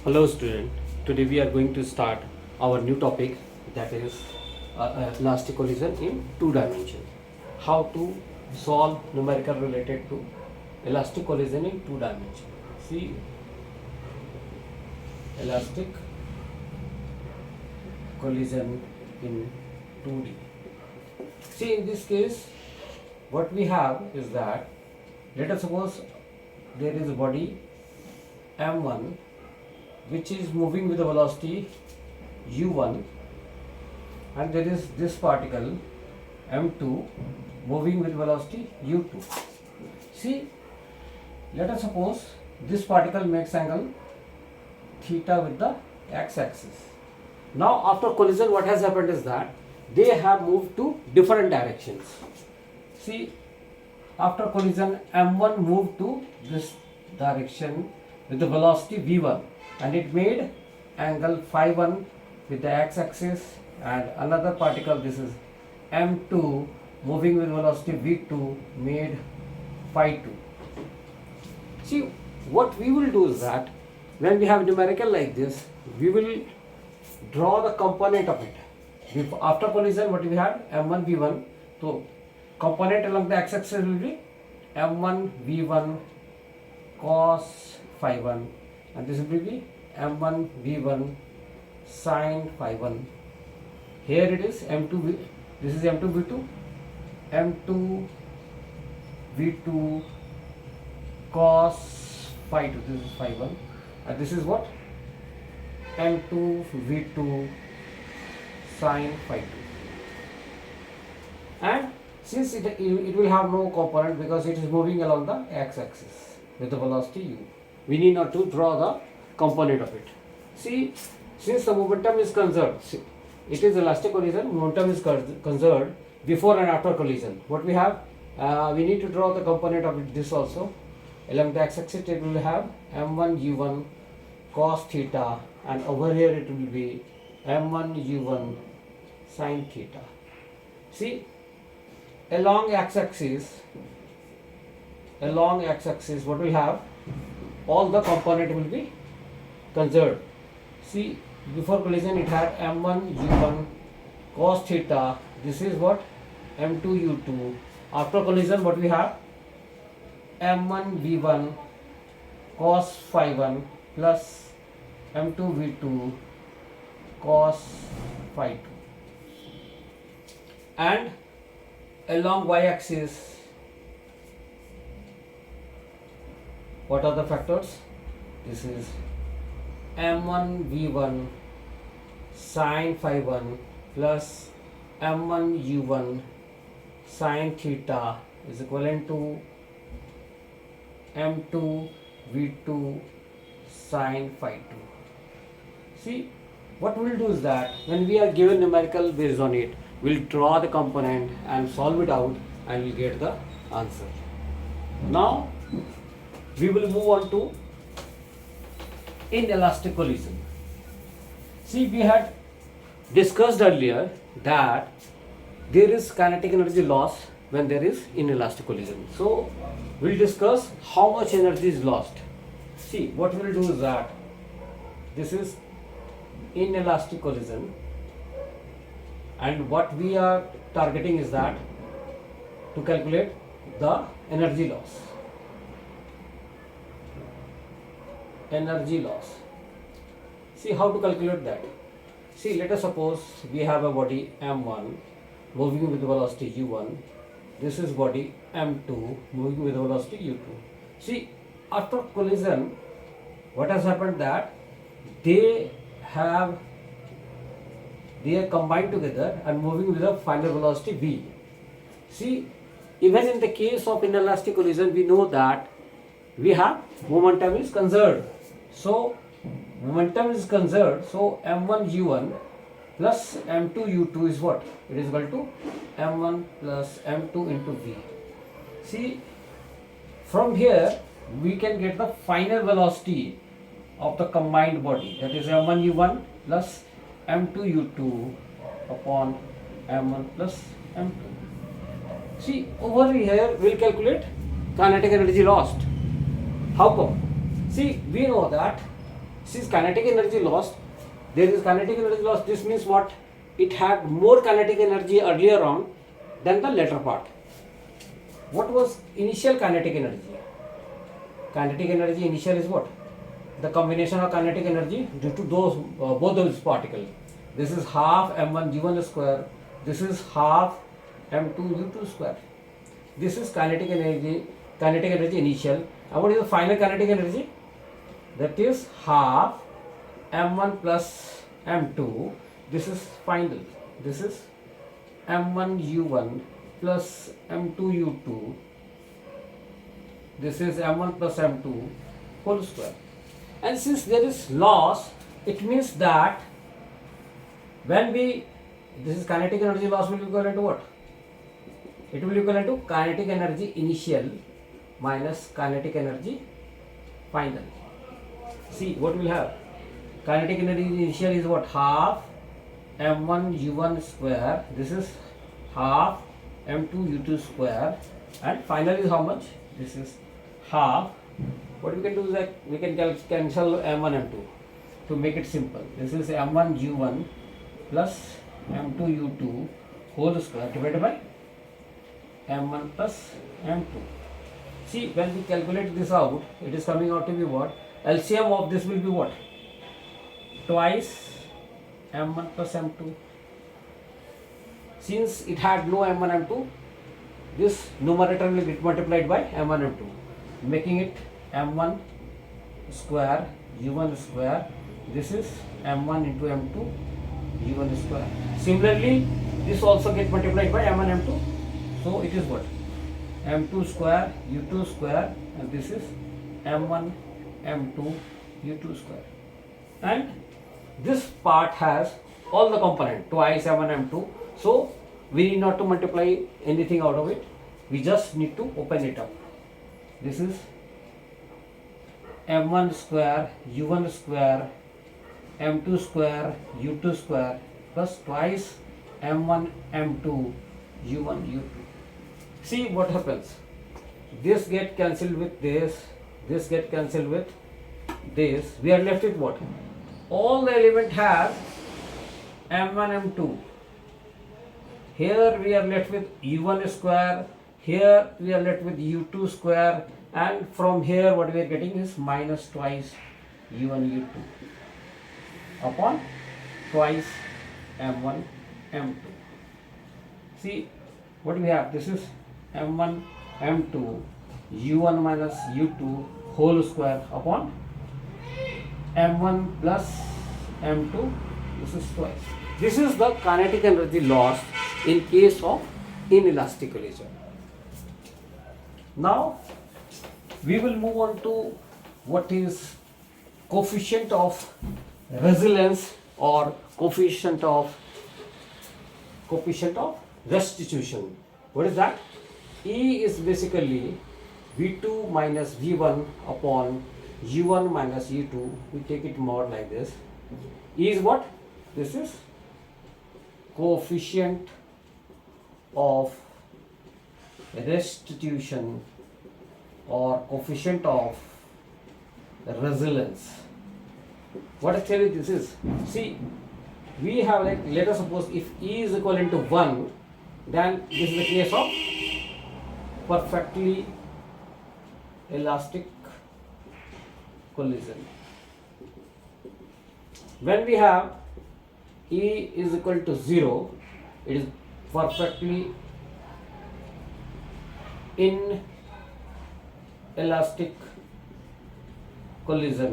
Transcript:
Hello student, today we are going to start our new topic, that is elastic collision in two dimensions. How to solve numerical related to elastic collision in two dimensions. See, elastic collision in 2D. See, in this case what we have is that, let us suppose there is a body m1 which is moving with a velocity u1, and there is this particle m2 moving with velocity u2. See, let us suppose this particle makes angle theta with the x-axis. Now after collision, what has happened is that they have moved to different directions. See, after collision m1 moved to this direction with the velocity v1, and it made angle phi 1 with the x-axis, and another particle, this is m2, moving with velocity v2, made phi 2. See, what we will do is that when we have numerical like this, we will draw the component of it. After collision, what we had m1 v1, so component along the x-axis will be m1 v1 cos phi 1, and this will be m1 v1 sin phi 1. Here it is m2 this is m2 v2, m2 v2 cos phi 2, this is phi 1, and this is what, m2 v2 sin phi 2. And since it will have no component because it is moving along the x-axis with the velocity u, we need not to draw the component of it. See, since the momentum is conserved, see, it is elastic collision, momentum is conserved before and after collision. What we have, we need to draw the component of it, this also. Along the x-axis it will have m1 u1 cos theta, and over here it will be m1 u1 sin theta. See, along x-axis what we have, all the component will be conserved. See, before collision it had m1 u1 cos theta, this is what, m2 u2. After collision what we have, m1 v1 cos phi 1 plus m2 v2 cos phi 2. And along y-axis, what are the factors? This is m1 v1 sin phi 1 plus m1 u1 sin theta is equivalent to m2 v2 sin phi 2. See, what we'll do is that when we are given numerical based on it, we'll draw the component and solve it out, and we'll get the answer. Now we will move on to inelastic collision. See, we had discussed earlier that there is kinetic energy loss when there is inelastic collision. So we'll discuss how much energy is lost. See, what we'll do is that this is inelastic collision, and what we are targeting is that to calculate the energy loss. Energy loss. See how to calculate that. See, let us suppose we have a body m1 moving with velocity u1. This is body m2 moving with velocity u2. See, after collision, what has happened that they are combined together and moving with a final velocity v. See, even in the case of inelastic collision, we know that we have momentum is conserved. So momentum is conserved, so m1 u1 plus m2 u2 is what? It is equal to m1 plus m2 into v. See, from here we can get the final velocity of the combined body, that is m1 u1 plus m2 u2 upon m1 plus m2. See, over here we will calculate kinetic energy lost. How come? See, we know that Since kinetic energy lost, there is kinetic energy loss. This means what? It had more kinetic energy earlier on than the later part. What was initial kinetic energy? Kinetic energy initial is what? The combination of kinetic energy due to those both those particles. This is half m1 u1 square. This is half m2 u2 square. This is kinetic energy initial. And what is the final kinetic energy? That is half m1 plus m2. This is final. This is m1 u1 plus m2 u2. This is m1 plus m2 whole square. And since there is loss, it means that when this is kinetic energy loss will be equivalent to what? It will be equivalent to kinetic energy initial minus kinetic energy final. See what we'll have. Kinetic energy initial is what? Half m1 u1 square. This is half m2 u2 square. And final is how much? This is half. What we can do is that we can cancel m1 m2 to make it simple. This is m1 u1 plus m2 u2 whole square divided by m1 plus m2. See, when we calculate this out, it is coming out to be what? LCM of this will be what? Twice m1 plus m2. Since it had no m1 m2, this numerator will get multiplied by m1 m2, making it m1 square u1 square. This is m1 into m2 u1 square. Similarly, this also get multiplied by m1 m2. So it is what? m2 square u2 square, and this is m1 m2 u2 square. And this part has all the component twice m1 m2. So we need not to multiply anything out of it. We just need to open it up. This is m1 square u1 square m2 square u2 square plus twice m1 m2 u1 u2. See what happens. This get cancelled with this. This get cancelled with this. We are left with what? All the element have m1 m2. Here we are left with u1 square. Here we are left with u2 square. And from here what we are getting is minus twice u1 u2 upon twice m1 m2. See what we have. This is m1 m2 u1 minus u2 whole square upon m1 plus m2. This is twice. This is the kinetic energy lost in case of inelastic collision. Now we will move on to what is coefficient of resilience or coefficient of restitution. What is that? E is basically V2 minus V1 upon U1 minus U2. We take it more like this. E is what? This is coefficient of restitution or coefficient of resilience. What actually this is? See, we have like, let us suppose if E is equivalent to 1, then this is the case of perfectly elastic collision. When we have E is equal to 0, it is perfectly inelastic collision.